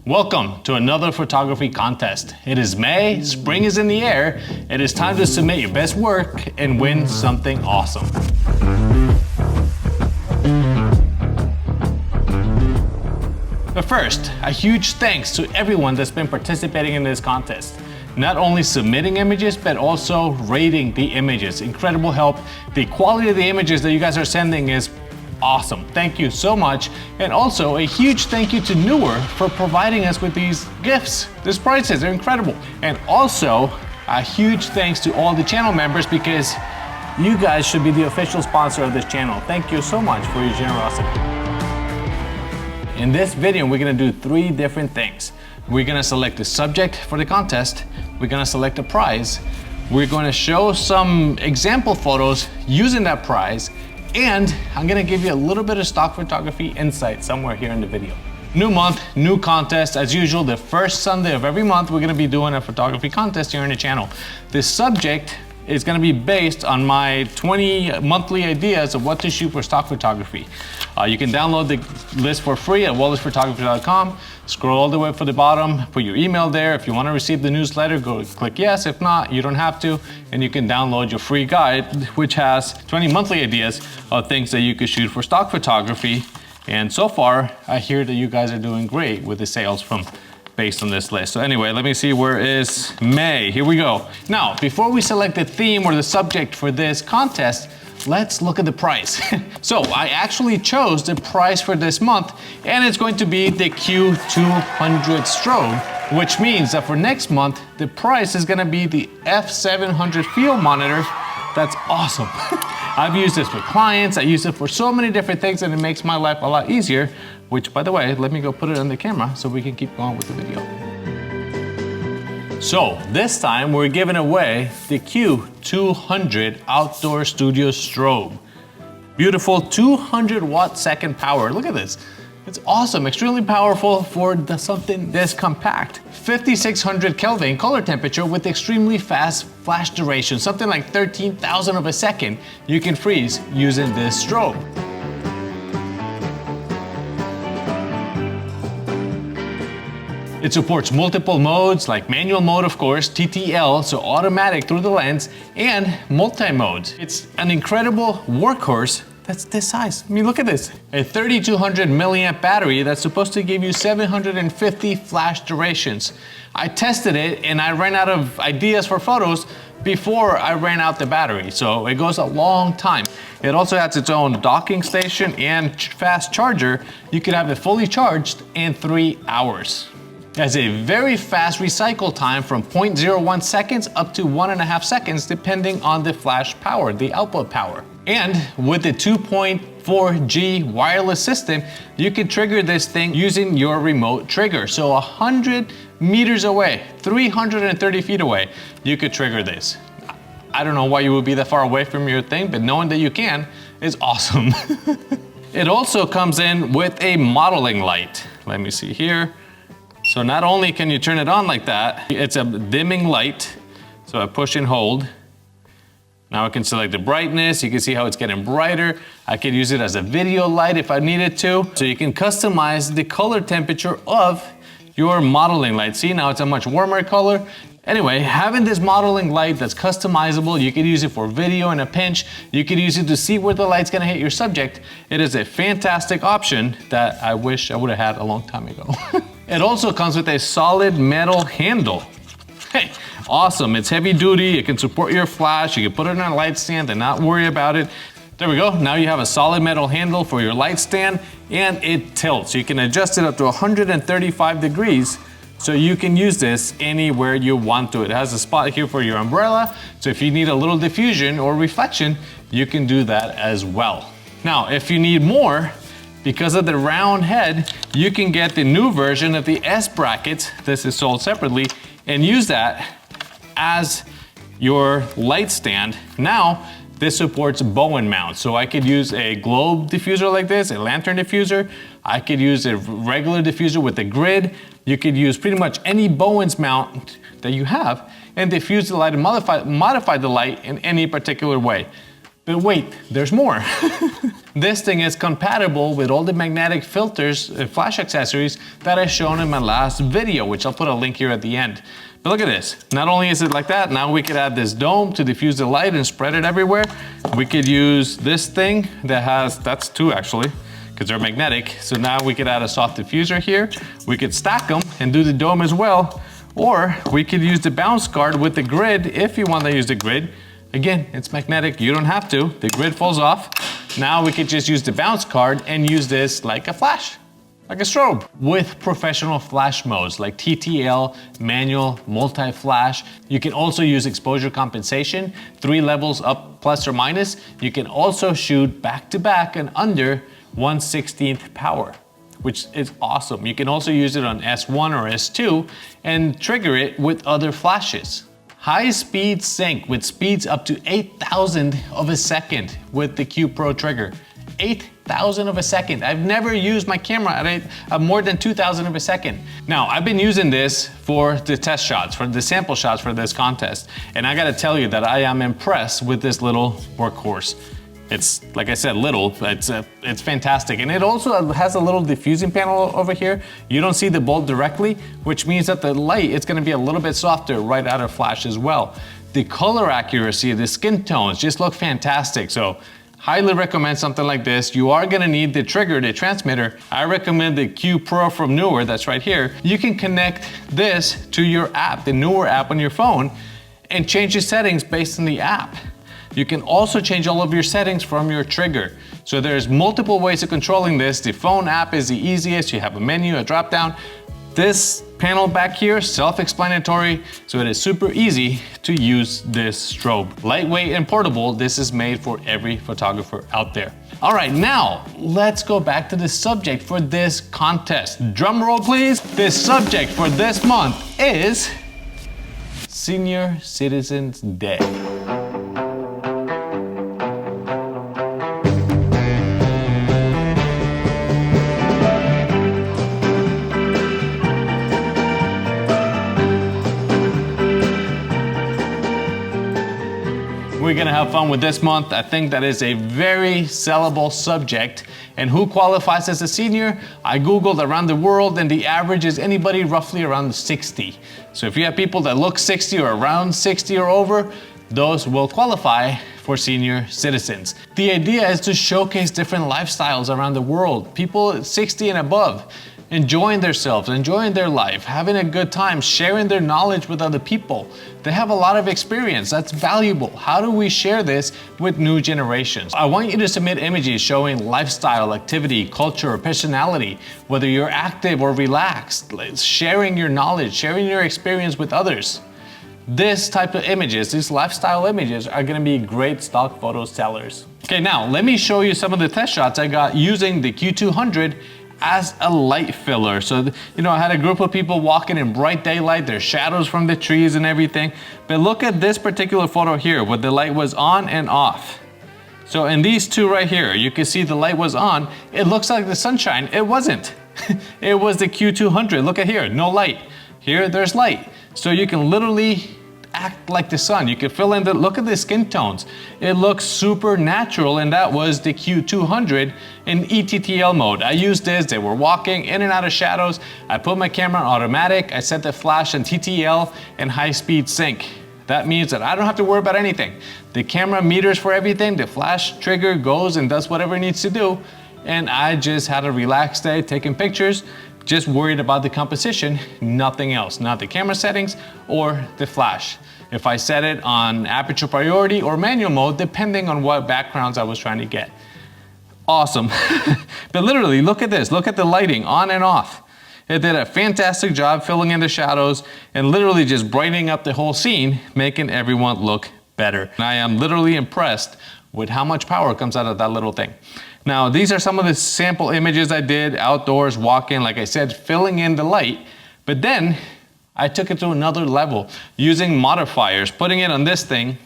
Welcome to another photography contest. It is May, spring is in the air. It is time to submit your best work and win something awesome. But first, a huge thanks to everyone that's been participating in this contest. Not only submitting images, but also rating the images. Incredible help. The quality of the images that you guys are sending is awesome. Thank you so much. And also a huge thank you to Neewer for providing us with these gifts. These prizes, they're incredible. And also a huge thanks to all the channel members because you guys should be the official sponsor of this channel. Thank you so much for your generosity. In this video, we're gonna do 3 different things. We're gonna select the subject for the contest. We're gonna select a prize. We're gonna show some example photos using that prize. And I'm gonna give you a little bit of stock photography insight somewhere here in the video. New month, new contest. As usual, the first Sunday of every month, we're gonna be doing a photography contest here on the channel. The subject is gonna be based on my 20 monthly ideas of what to shoot for stock photography. You can download the list for free at wollertzphotography.com. Scroll all the way to the bottom, put your email there. If you wanna receive the newsletter, go click yes. If not, you don't have to. And you can download your free guide, which has 20 monthly ideas of things that you could shoot for stock photography. And so far, I hear that you guys are doing great with the sales based on this list. So anyway, let me see, where is May? Here we go. Now, before we select the theme or the subject for this contest, let's look at the price. So I actually chose the price for this month, and it's going to be the Q-200 Strobe, which means that for next month, the price is gonna be the F700 field monitor. That's awesome. I've used this for clients, I use it for so many different things, and it makes my life a lot easier, which, by the way, let me go put it on the camera so we can keep going with the video. So this time we're giving away the Q-200 Outdoor Studio Strobe. Beautiful 200 watt second power. Look at this. It's awesome, extremely powerful for something this compact. 5600 Kelvin color temperature with extremely fast flash duration, something like 13,000 of a second you can freeze using this strobe. It supports multiple modes like manual mode, of course, TTL, so automatic through the lens, and multi-modes. It's an incredible workhorse that's this size. I mean, look at this. A 3200 milliamp battery that's supposed to give you 750 flash durations. I tested it and I ran out of ideas for photos before I ran out the battery, so it goes a long time. It also has its own docking station and fast charger. You could have it fully charged in 3 hours. It has a very fast recycle time from 0.01 seconds up to 1.5 seconds, depending on the flash power, the output power. And with the 2.4G wireless system, you can trigger this thing using your remote trigger. So 100 meters away, 330 feet away, you could trigger this. I don't know why you would be that far away from your thing, but knowing that you can is awesome. It also comes in with a modeling light. Let me see here. So not only can you turn it on like that, it's a dimming light. So I push and hold. Now I can select the brightness. You can see how it's getting brighter. I could use it as a video light if I needed to. So you can customize the color temperature of your modeling light. See, now it's a much warmer color. Anyway, having this modeling light that's customizable, you could use it for video in a pinch. You could use it to see where the light's gonna hit your subject. It is a fantastic option that I wish I would have had a long time ago. It also comes with a solid metal handle. Hey, awesome, it's heavy duty, it can support your flash, you can put it on a light stand and not worry about it. There we go, now you have a solid metal handle for your light stand, and it tilts. You can adjust it up to 135 degrees, so you can use this anywhere you want to. It has a spot here for your umbrella, so if you need a little diffusion or reflection, you can do that as well. Now, if you need more, because of the round head, you can get the new version of the S brackets, this is sold separately, and use that as your light stand. Now, this supports Bowen mount, so I could use a globe diffuser like this, a lantern diffuser. I could use a regular diffuser with a grid. You could use pretty much any Bowen's mount that you have and diffuse the light and modify the light in any particular way. But wait, there's more. This thing is compatible with all the magnetic filters, flash accessories that I shown in my last video, which I'll put a link here at the end. But look at this. Not only is it like that, now we could add this dome to diffuse the light and spread it everywhere. We could use this thing that has, that's two actually, because they're magnetic. So now we could add a soft diffuser here. We could stack them and do the dome as well. Or we could use the bounce guard with the grid if you want to use the grid. Again, it's magnetic, you don't have to. The grid falls off. Now we could just use the bounce card and use this like a flash, like a strobe. With professional flash modes like TTL, manual, multi-flash. You can also use exposure compensation, 3 levels up plus or minus. You can also shoot back to back and under 1/16th power, which is awesome. You can also use it on S1 or S2 and trigger it with other flashes. High speed sync with speeds up to 8,000 of a second with the Q Pro trigger. 8,000 of a second. I've never used my camera at more than 2,000 of a second. Now, I've been using this for the test shots, for the sample shots for this contest. And I gotta tell you that I am impressed with this little workhorse. It's, like I said, little, it's fantastic. And it also has a little diffusing panel over here. You don't see the bulb directly, which means that the light, it's gonna be a little bit softer right out of flash as well. The color accuracy, the skin tones just look fantastic. So highly recommend something like this. You are gonna need the trigger, the transmitter. I recommend the Q Pro from Neewer, that's right here. You can connect this to your app, the Neewer app on your phone, and change the settings based on the app. You can also change all of your settings from your trigger. So there's multiple ways of controlling this. The phone app is the easiest. You have a menu, a drop down. This panel back here, self-explanatory, so it is super easy to use this strobe. Lightweight and portable, this is made for every photographer out there. All right, now let's go back to the subject for this contest. Drum roll, please. The subject for this month is Senior Citizens Day. We're gonna have fun with this month. I think that is a very sellable subject. And who qualifies as a senior? I Googled around the world and the average is anybody roughly around 60. So if you have people that look 60 or around 60 or over, those will qualify for senior citizens. The idea is to showcase different lifestyles around the world. People 60 and above, enjoying themselves, enjoying their life, having a good time, sharing their knowledge with other people. They have a lot of experience, that's valuable. How do we share this with new generations? I want you to submit images showing lifestyle, activity, culture, or personality, whether you're active or relaxed, sharing your knowledge, sharing your experience with others. This type of images, these lifestyle images, are gonna be great stock photo sellers. Okay, now let me show you some of the test shots I got using the Q-200 as a light filler. So, you know, I had a group of people walking in bright daylight, there's shadows from the trees and everything. But look at this particular photo here where the light was on and off. So in these two right here, you can see the light was on. It looks like the sunshine. It wasn't. It was the Q-200. Look at here, no light. Here, there's light. So you can literally act like the sun. You can fill in the, look at the skin tones. It looks super natural, and that was the Q-200 in ETTL mode. I used this, they were walking in and out of shadows. I put my camera on automatic, I set the flash in TTL and high speed sync. That means that I don't have to worry about anything. The camera meters for everything, the flash trigger goes and does whatever it needs to do, and I just had a relaxed day taking pictures, just worried about the composition, nothing else, not the camera settings or the flash. If I set it on aperture priority or manual mode, depending on what backgrounds I was trying to get. Awesome. But literally, look at this, look at the lighting on and off. It did a fantastic job filling in the shadows and literally just brightening up the whole scene, making everyone look better. And I am literally impressed with how much power comes out of that little thing. Now, these are some of the sample images I did outdoors, walking, like I said, filling in the light. But then I took it to another level using modifiers, putting it on this thing,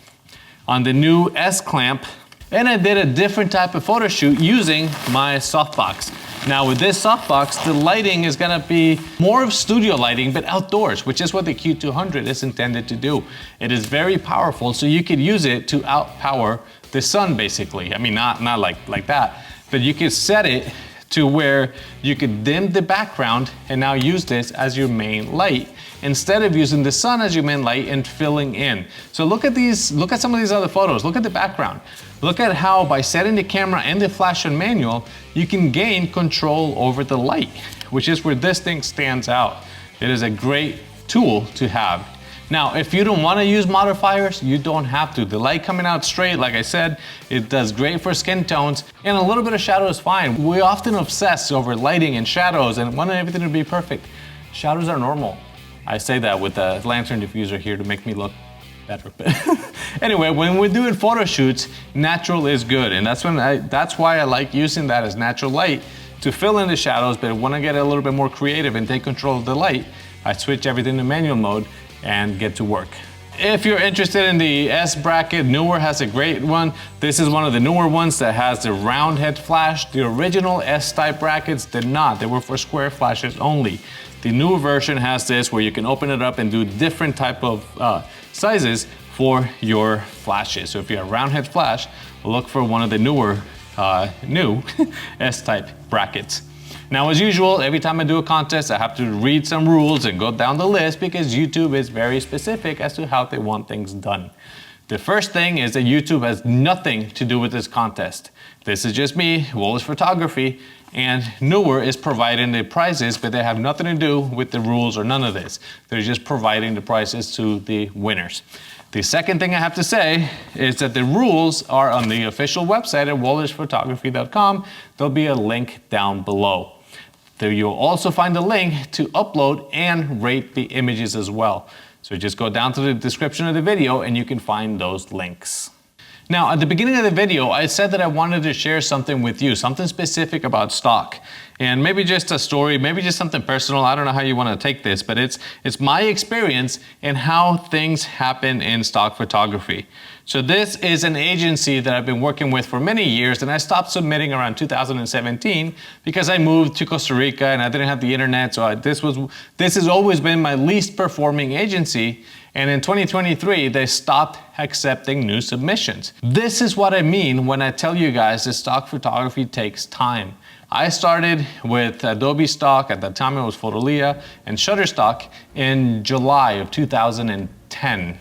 on the new S clamp, and I did a different type of photo shoot using my softbox. Now with this softbox, the lighting is gonna be more of studio lighting, but outdoors, which is what the Q-200 is intended to do. It is very powerful, so you could use it to outpower the sun basically. I mean, not like that, but you can set it to where you could dim the background and now use this as your main light instead of using the sun as your main light and filling in. So look at some of these other photos. Look at the background. Look at how by setting the camera and the flash on manual, you can gain control over the light, which is where this thing stands out. It is a great tool to have. Now, if you don't want to use modifiers, you don't have to. The light coming out straight, like I said, it does great for skin tones, and a little bit of shadow is fine. We often obsess over lighting and shadows and want everything to be perfect. Shadows are normal. I say that with a lantern diffuser here to make me look better. Anyway, when we're doing photo shoots, natural is good, and that's why I like using that as natural light to fill in the shadows. But when I get a little bit more creative and take control of the light, I switch everything to manual mode and get to work. If you're interested in the S bracket, Neewer has a great one. This is one of the newer ones that has the round head flash. The original S-type brackets did not. They were for square flashes only. The newer version has this where you can open it up and do different type of sizes for your flashes. So if you have round head flash, look for one of the newer, new S-type brackets. Now, as usual, every time I do a contest, I have to read some rules and go down the list because YouTube is very specific as to how they want things done. The first thing is that YouTube has nothing to do with this contest. This is just me, Wollertz Photography, and Neewer is providing the prizes, but they have nothing to do with the rules or none of this. They're just providing the prizes to the winners. The second thing I have to say is that the rules are on the official website at wollertzphotography.com. There'll be a link down below. There you'll also find a link to upload and rate the images as well. So just go down to the description of the video and you can find those links. Now, at the beginning of the video, I said that I wanted to share something with you, something specific about stock. And maybe just a story, maybe just something personal. I don't know how you want to take this, but it's my experience and how things happen in stock photography. So this is an agency that I've been working with for many years, and I stopped submitting around 2017 because I moved to Costa Rica and I didn't have the internet. So this has always been my least performing agency. And in 2023, they stopped accepting new submissions. This is what I mean when I tell you guys that stock photography takes time. I started with Adobe stock, at that time it was Photolia, and Shutterstock in July of 2010.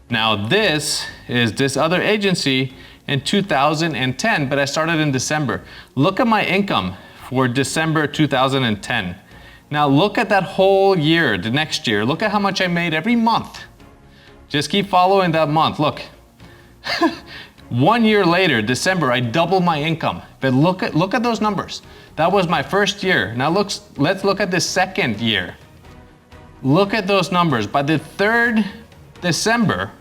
Now this is this other agency in 2010, but I started in December. Look at my income for December 2010. Now look at that whole year, the next year. Look at how much I made every month. Just keep following that month. Look, 1 year later, December, I doubled my income. But look at those numbers. That was my first year. Now let's look at the second year. Look at those numbers. By the 3rd December,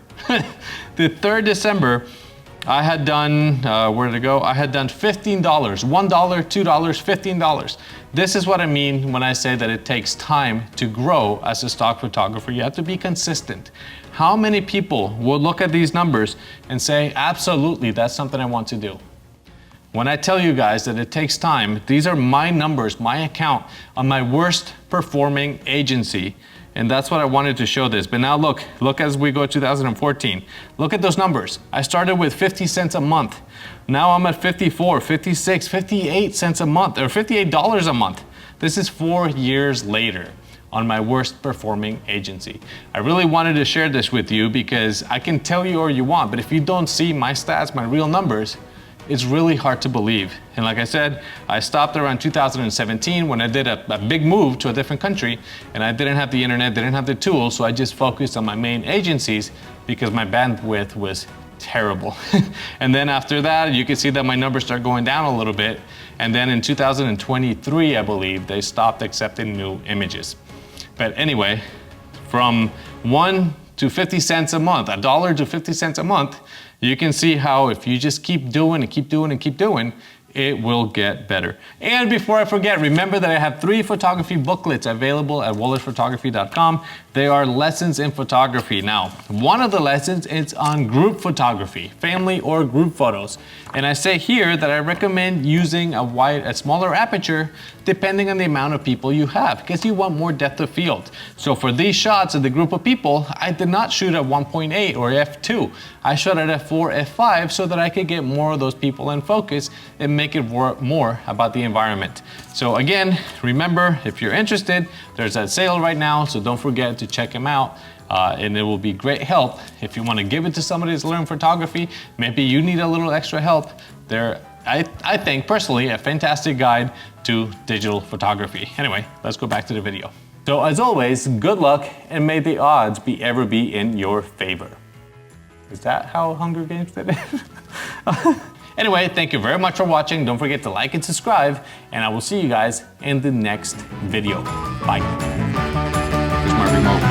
I had done, where did it go? I had done $15, $1, $2, $15. This is what I mean when I say that it takes time to grow as a stock photographer. You have to be consistent. How many people will look at these numbers and say, absolutely, that's something I want to do? When I tell you guys that it takes time, these are my numbers, my account on my worst performing agency. And that's what I wanted to show this. But now look as we go 2014. Look at those numbers. I started with 50 cents a month. Now I'm at 54, 56, 58 cents a month, or $58 a month. This is 4 years later on my worst performing agency. I really wanted to share this with you because I can tell you all you want, but if you don't see my stats, my real numbers, it's really hard to believe. And like I said, I stopped around 2017 when I did a big move to a different country, and I didn't have the internet, didn't have the tools, so I just focused on my main agencies because my bandwidth was terrible. And then after that, you can see that my numbers start going down a little bit. And then in 2023, I believe, they stopped accepting new images. But anyway, from 1 to 50 cents a month, $1 to 50 cents a month, you can see how if you just keep doing and keep doing and keep doing, it will get better. And before I forget, remember that I have 3 photography booklets available at wollertzphotography.com. They are lessons in photography. Now, one of the lessons is on group photography, family or group photos. And I say here that I recommend using a smaller aperture depending on the amount of people you have, because you want more depth of field. So for these shots of the group of people, I did not shoot at 1.8 or f2. I shot at f4, f5 so that I could get more of those people in focus and make it more about the environment. So again, remember, if you're interested, there's that sale right now, so don't forget to check them out. And it will be great help if you want to give it to somebody that's learning photography. Maybe you need a little extra help. They're, I think personally, a fantastic guide to digital photography. Anyway, let's go back to the video. So as always, good luck and may the odds ever be in your favor. Is that how Hunger Games did it? Anyway, thank you very much for watching. Don't forget to like and subscribe, and I will see you guys in the next video. Bye. Here's my remote.